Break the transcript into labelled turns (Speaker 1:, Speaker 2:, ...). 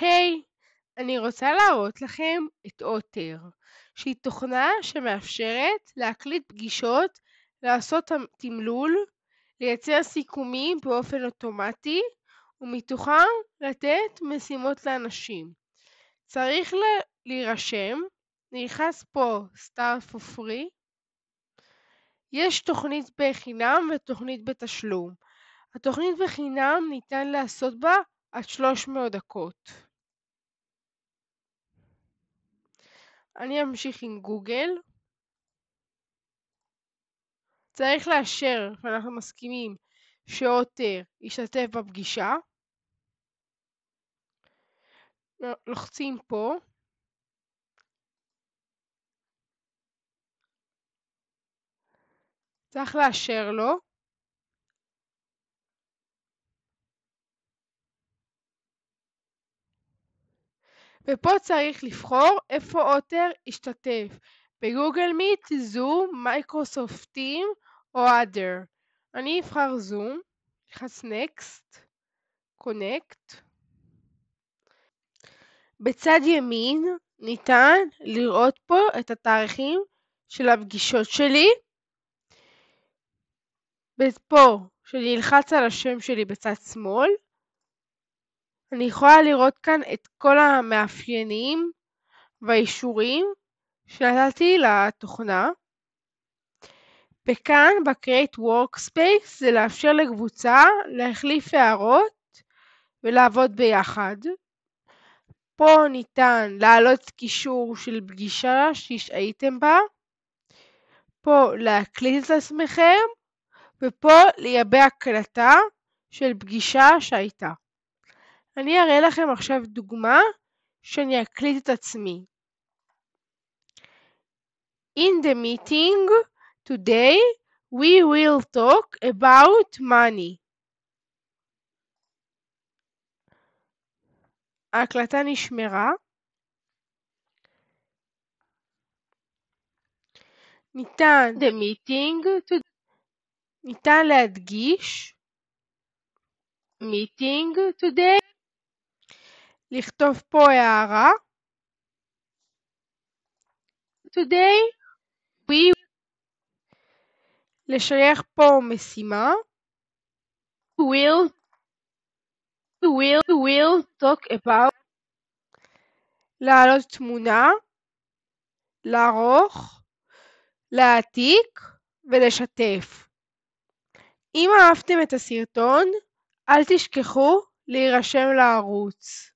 Speaker 1: היי, אני רוצה להראות לכם את אוטר, שהיא תוכנה שמאפשרת להקליט פגישות, לעשות תמלול, לייצר סיכומים באופן אוטומטי, ומתוכם לתת משימות לאנשים. צריך להירשם, נלחץ פה Start for Free. יש תוכנית בחינם ותוכנית בתשלום. התוכנית בחינם ניתן לעשות בה עד 300 דקות. אני אמשיך עם גוגל. צריך לאשר שאנחנו מסכימים שאוטר ישתתף בפגישה. לוחצים פה. צריך לאשר לו. ופה צריך לבחור איפה אוטר ישתתף. בגוגל מיט, זום, מייקרוסופט טים או other. אני אבחר זום. לחץ Next. Connect. בצד ימין ניתן לראות פה את התאריכים של הפגישות שלי. ופה, כשאני אלחץ על השם שלי בצד שמאל, אני יכולה לראות כאן את כל המאפיינים והאישורים שנתתי לתוכנה. וכאן ב-Create Workspace זה לאפשר לקבוצה להחליף הערות ולעבוד ביחד. פה ניתן להעלות קישור של פגישה שהייתם בה. פה להקליט את עצמכם. ופה לייבא הקלטה של פגישה שהייתה. אני אראה לכם עכשיו דוגמה שאני אקליט את עצמי. In the meeting today we will talk about money. ההקלטה נשמרה. ניתן להדגיש meeting today, לכתוב פה הערה today, לשייך פה משימה, will talk about, להעלות תמונה, לערוך, להעתיק ולשתף. אם אהבתם את הסרטון, אל תשכחו להירשם לערוץ.